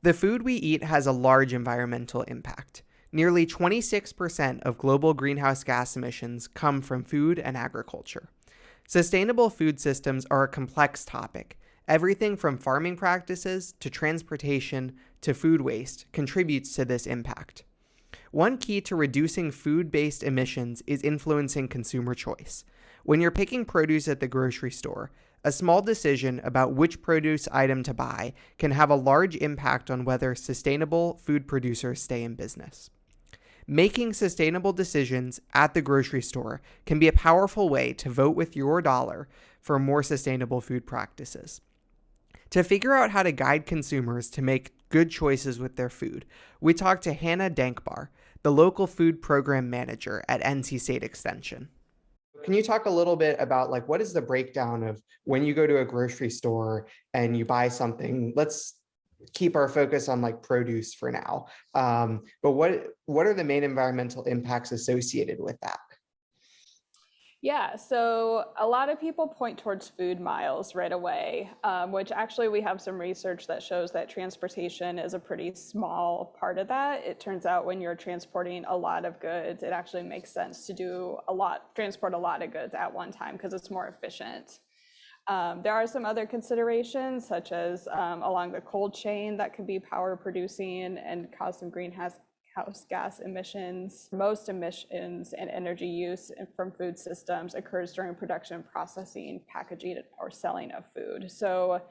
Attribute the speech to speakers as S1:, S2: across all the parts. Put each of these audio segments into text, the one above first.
S1: The food we eat has a large environmental impact. Nearly 26% of global greenhouse gas emissions come from food and agriculture. Sustainable food systems are a complex topic. Everything from farming practices to transportation to food waste contributes to this impact. One key to reducing food-based emissions is influencing consumer choice. When you're picking produce at the grocery store, a small decision about which produce item to buy can have a large impact on whether sustainable food producers stay in business. Making sustainable decisions at the grocery store can be a powerful way to vote with your dollar for more sustainable food practices. To figure out how to guide consumers to make good choices with their food, we talked to Hannah Dankbar, the local food program manager at NC State Extension. Can you talk a little bit about what is the breakdown of when you go to a grocery store and you buy something? Let's keep our focus on produce for now. But what are the main environmental impacts associated with that?
S2: Yeah, so a lot of people point towards food miles right away, which actually we have some research that shows that transportation is a pretty small part of that. It turns out when you're transporting a lot of goods, it actually makes sense to transport a lot of goods at one time because it's more efficient. There are some other considerations, such as along the cold chain that can be power producing and cause some greenhouse gas emissions. Most emissions and energy use from food systems occurs during production, processing, packaging, or selling of food. So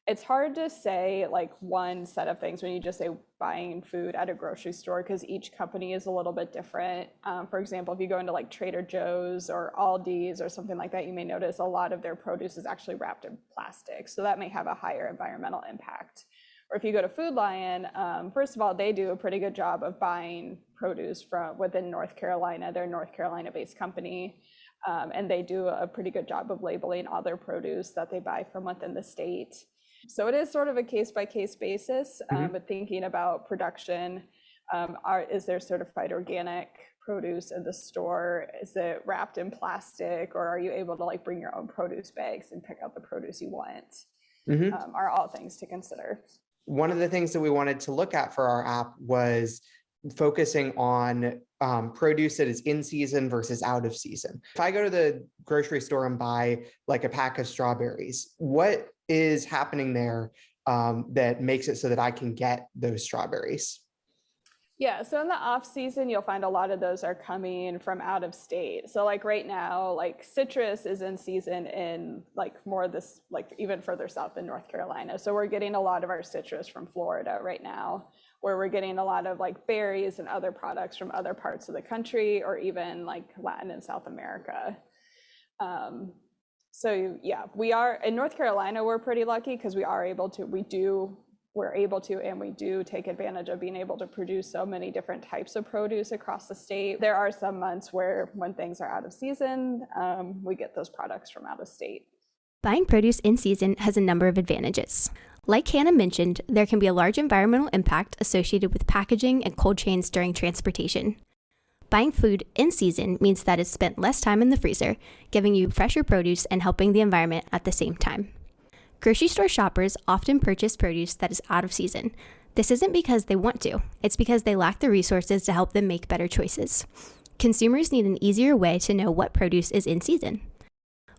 S2: it's hard to say one set of things when you just say buying food at a grocery store, because each company is a little bit different. For example, if you go into Trader Joe's or Aldi's or something like that, you may notice a lot of their produce is actually wrapped in plastic. So that may have a higher environmental impact. Or if you go to Food Lion, first of all, they do a pretty good job of buying produce from within North Carolina. They're a North Carolina-based company, and they do a pretty good job of labeling all their produce that they buy from within the state. So it is sort of a case-by-case basis, but thinking about production, is there certified organic produce in the store? Is it wrapped in plastic, or are you able to bring your own produce bags and pick out the produce you want? Are all things to consider.
S1: One of the things that we wanted to look at for our app was focusing on produce that is in season versus out of season. If I go to the grocery store and buy a pack of strawberries, what is happening there that makes it so that I can get those strawberries?
S2: Yeah, so in the off season, you'll find a lot of those are coming from out of state. So right now, citrus is in season in more this even further south in North Carolina. So we're getting a lot of our citrus from Florida right now, where we're getting a lot of berries and other products from other parts of the country, or even Latin and South America. So yeah, we are in North Carolina. We're pretty lucky because we're able to and we do take advantage of being able to produce so many different types of produce across the state. There are some months when things are out of season, we get those products from out of state.
S3: Buying produce in season has a number of advantages. Like Hannah mentioned, there can be a large environmental impact associated with packaging and cold chains during transportation. Buying food in season means that it's spent less time in the freezer, giving you fresher produce and helping the environment at the same time. Grocery store shoppers often purchase produce that is out of season. This isn't because they want to, it's because they lack the resources to help them make better choices. Consumers need an easier way to know what produce is in season.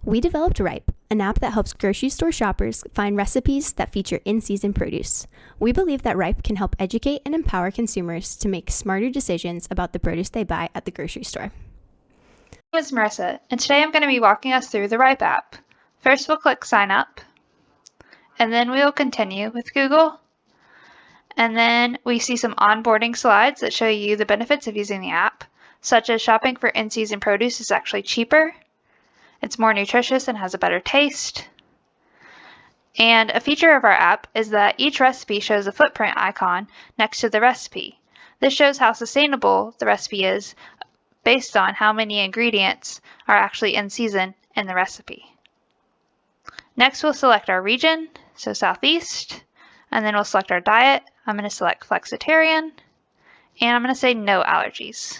S3: We developed Ripe, an app that helps grocery store shoppers find recipes that feature in-season produce. We believe that Ripe can help educate and empower consumers to make smarter decisions about the produce they buy at the grocery store.
S4: My name is Marissa, and today I'm going to be walking us through the Ripe app. First, we'll click Sign Up, and then we will continue with Google. And then we see some onboarding slides that show you the benefits of using the app, such as shopping for in-season produce is actually cheaper, it's more nutritious and has a better taste. And a feature of our app is that each recipe shows a footprint icon next to the recipe. This shows how sustainable the recipe is based on how many ingredients are actually in season in the recipe. Next, we'll select our region, so Southeast, and then we'll select our diet. I'm going to select flexitarian, and I'm going to say no allergies.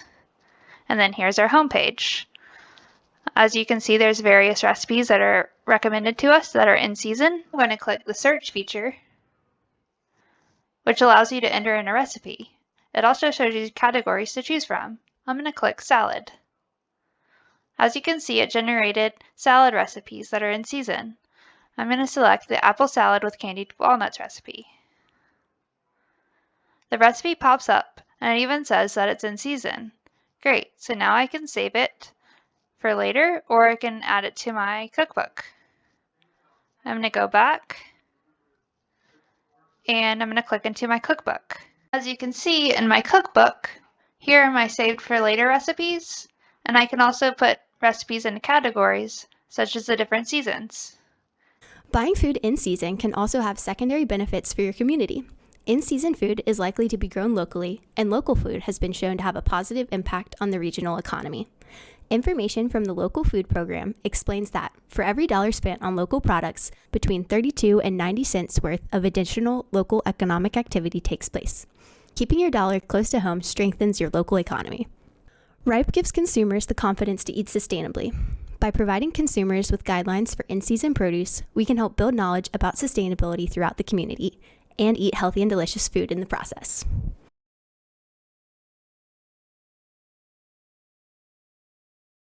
S4: And then here's our homepage. As you can see, there's various recipes that are recommended to us that are in season. I'm going to click the search feature, which allows you to enter in a recipe. It also shows you categories to choose from. I'm going to click Salad. As you can see, it generated salad recipes that are in season. I'm going to select the apple salad with candied walnuts recipe. The recipe pops up and it even says that it's in season. Great, so now I can save it for later or I can add it to my cookbook. I'm going to go back and I'm going to click into my cookbook. As you can see in my cookbook, here are my saved for later recipes, and I can also put recipes into categories such as the different seasons.
S3: Buying food in season can also have secondary benefits for your community. In-season food is likely to be grown locally, and local food has been shown to have a positive impact on the regional economy. Information from the Local Food Program explains that for every dollar spent on local products, between 32 and 90 cents worth of additional local economic activity takes place. Keeping your dollar close to home strengthens your local economy. RIPE gives consumers the confidence to eat sustainably. By providing consumers with guidelines for in-season produce, we can help build knowledge about sustainability throughout the community and eat healthy and delicious food in the process.